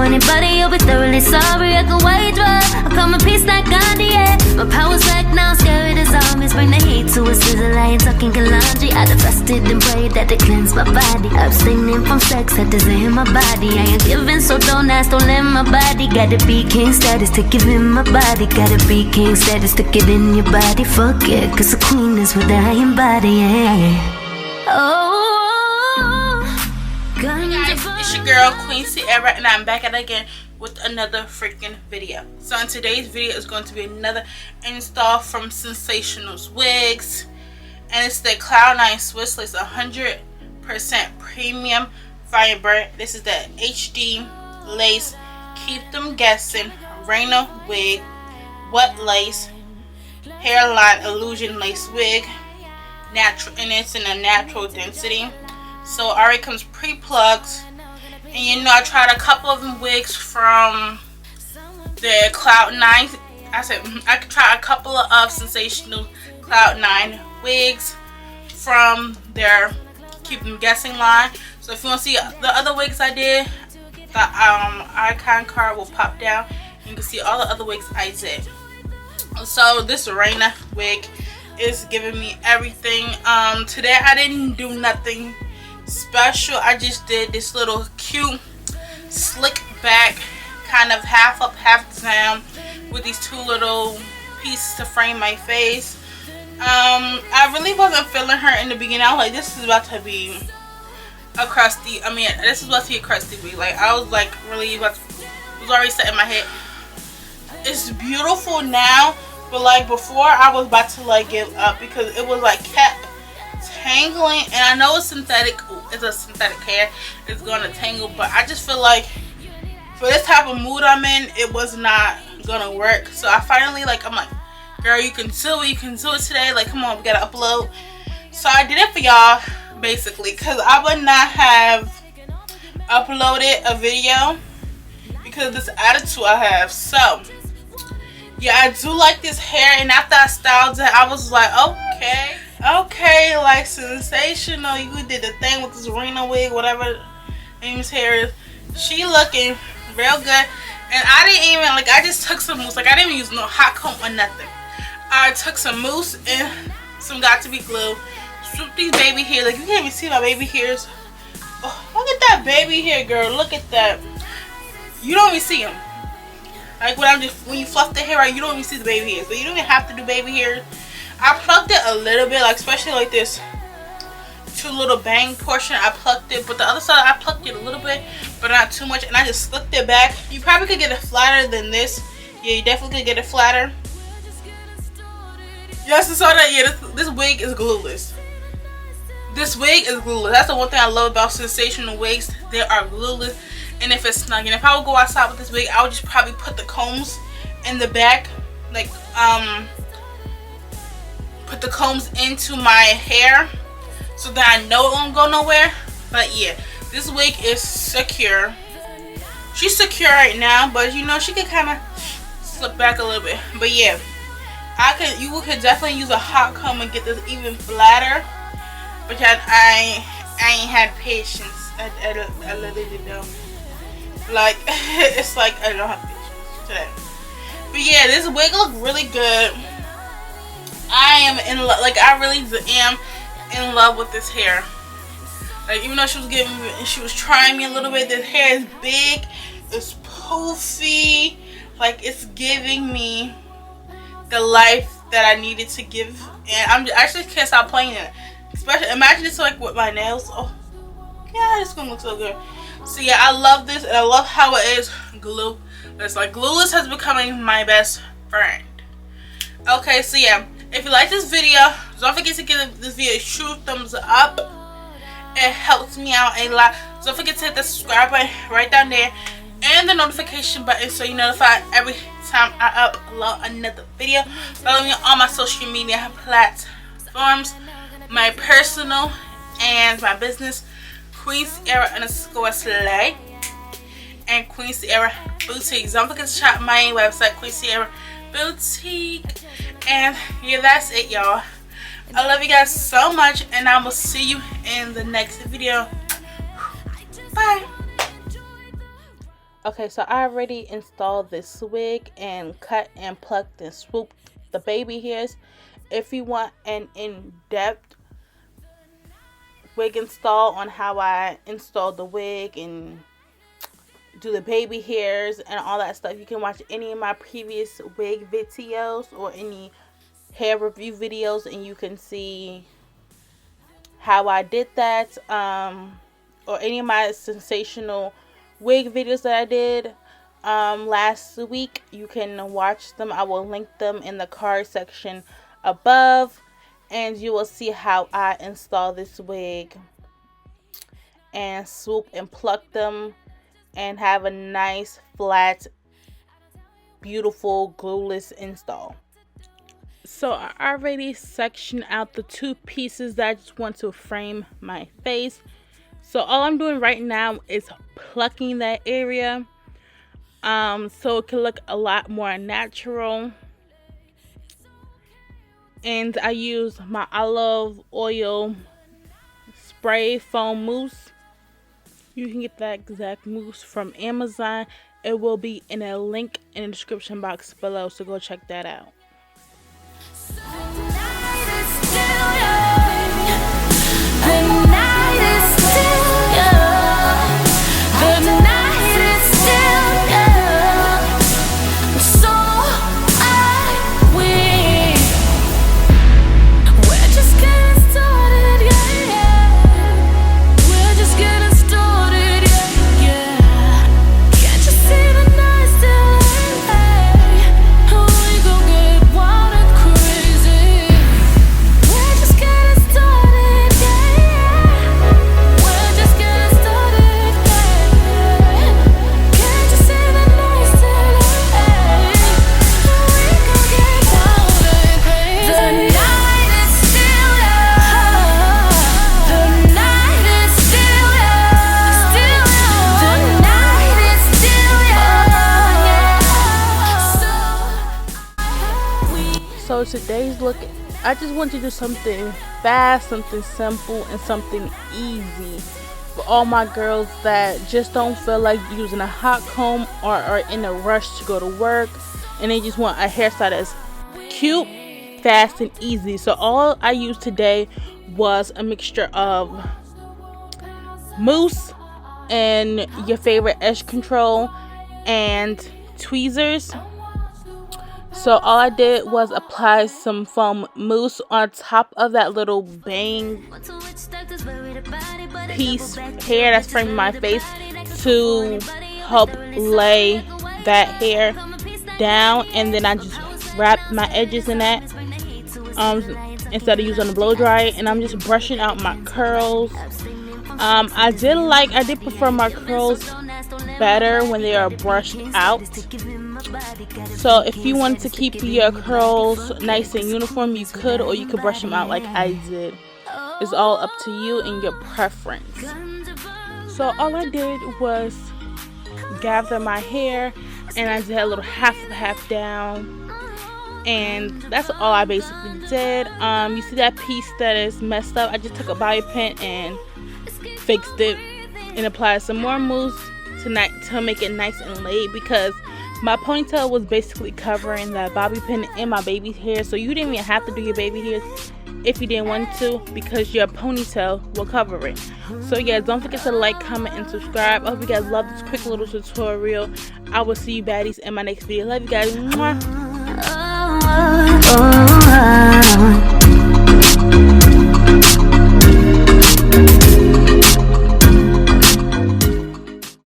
for anybody, you'll be thoroughly sorry. I could wage war, I call my peace like Gandhi, yeah. My power's back now, scary as zombies. Bring the heat to a sizzle, I ain't talking Kalanji. I done fasted and prayed that they cleanse my body. Abstaining from sex, had to in my body. I ain't giving, so don't ask, don't let my body. Gotta be king status to give in my body. Gotta be king status to get in your body. Fuck it, cause the queen is what I embody, yeah. Oh, hey guys, it's your girl Queen Cierra, and I'm back at it again with another freaking video. So in today's video is going to be another install from Sensationnel Wigs, and it's the Cloud 9 Swiss Lace 100% premium fiber. This is the HD lace, keep them guessing, Reyna wig, wet lace, hairline illusion lace wig, natural, and it's in a natural density. So already comes pre-plugged, and you know I tried a couple of them wigs from the Cloud 9. I could try a couple of Sensationnel Cloud 9 wigs from their Keep Them Guessing line. So if you want to see the other wigs I did, the icon card will pop down and you can see all the other wigs I did. So this Reyna wig is giving me everything. Today I didn't do nothing special. I just did this little cute slick back, kind of half up half down, with these two little pieces to frame my face. I really wasn't feeling her in the beginning. I was like, this is about to be a crusty, this is about to be a crusty wig. Like, I was like really about to, was already set in my head. It's beautiful now, but like before I was about to like give up because it was like kept tangling. And I know it's synthetic, it's a synthetic hair, it's going to tangle, but I just feel like for this type of mood I'm in, it was not gonna work. So I finally, like, I'm like, girl, you can do it today. Like, come on, we gotta upload. So I did it for y'all basically, because I would not have uploaded a video because of this attitude I have. So yeah, I do like this hair, and after I styled it, I was like, okay, like sensational. You did the thing with this Reyna wig, whatever name's hair is. She looking real good. And I didn't even, like, I just took some mousse. Like, I didn't even use no hot comb or nothing. I took some mousse and some got to be glue. Swoop these baby hairs. Like, you can't even see my baby hairs. Oh, look at that baby hair, girl. Look at that. You don't even see them. Like, when you fluff the hair out, you don't even see the baby hairs. But you don't even have to do baby hairs. I plucked it a little bit, like, especially like this two little bang portion. I plucked it, but the other side I plucked it a little bit, but not too much, and I just slicked it back. You probably could get it flatter than this. Yeah, you definitely could get it flatter. Yes, I saw that. Yeah, this wig is glueless. This wig is glueless. That's the one thing I love about Sensationnel wigs. They are glueless, and if it's snug. And if I would go outside with this wig, I would just probably put the combs in the back, like put the combs into my hair, so that I know it won't go nowhere. But yeah, this wig is secure. She's secure right now, but you know, she could kind of slip back a little bit. But yeah, you could definitely use a hot comb and get this even flatter. But I ain't had patience. I literally don't. Like, it's like I don't have patience today. But yeah, this wig look really good. I am in love. Like, I really am in love with this hair. Like, even though she was trying me a little bit, this hair is big, it's poofy, like, it's giving me the life that I needed to give. And I just can't stop playing it. Especially, imagine this like with my nails. Oh yeah, it's gonna look so good. So yeah, I love this, and I love how it is glue. It's like glueless has becoming my best friend. Okay, so yeah, if you like this video, don't forget to give this video a true thumbs up. It helps me out a lot. Don't forget to hit the subscribe button right down there and the notification button so you're notified every time I upload another video. Follow me on all my social media platforms, my personal and my business, Queen Cierra _slay and Queen Cierra Boutique. Don't forget to check out my website, Queen Cierra Boutique. And yeah, that's it, y'all. I love you guys so much, and I will see you in the next video. Bye. Okay, so I already installed this wig and cut and plucked and swooped the baby hairs. If you want an in-depth wig install on how I install the wig and do the baby hairs and all that stuff, you can watch any of my previous wig videos or any hair review videos, and you can see how I did that, or any of my sensational wig videos that I did last week. You can watch them. I will link them in the card section above, and you will see how I install this wig and swoop and pluck them and have a nice, flat, beautiful, glueless install. So I already sectioned out the two pieces that I just want to frame my face. So all I'm doing right now is plucking that area, so it can look a lot more natural. And I use my olive oil spray foam mousse. You can get that exact mousse from Amazon. It will be in a link in the description box below, so go check that out. So today's look, I just want to do something fast, something simple, and something easy for all my girls that just don't feel like using a hot comb or are in a rush to go to work, and they just want a hairstyle that's cute, fast, and easy. So all I used today was a mixture of mousse and your favorite edge control and tweezers. So all I did was apply some foam mousse on top of that little bang piece hair that's framing my face to help lay that hair down, and then I just wrapped my edges in that instead of using a blow dryer, and I'm just brushing out my curls. I did prefer my curls better when they are brushed out. So if you want to keep your curls nice and uniform, you could, or you could brush them out like I did. It's all up to you and your preference. So all I did was gather my hair, and I did a little half down, and that's all I basically did. You see that piece that is messed up? I just took a bobby pin and fixed it and applied some more mousse to make it nice and laid, because my ponytail was basically covering that bobby pin and my baby's hair. So you didn't even have to do your baby hairs if you didn't want to, because your ponytail will cover it. So yeah, don't forget to like, comment, and subscribe. I hope you guys love this quick little tutorial. I will see you baddies in my next video. Love you guys. Mwah.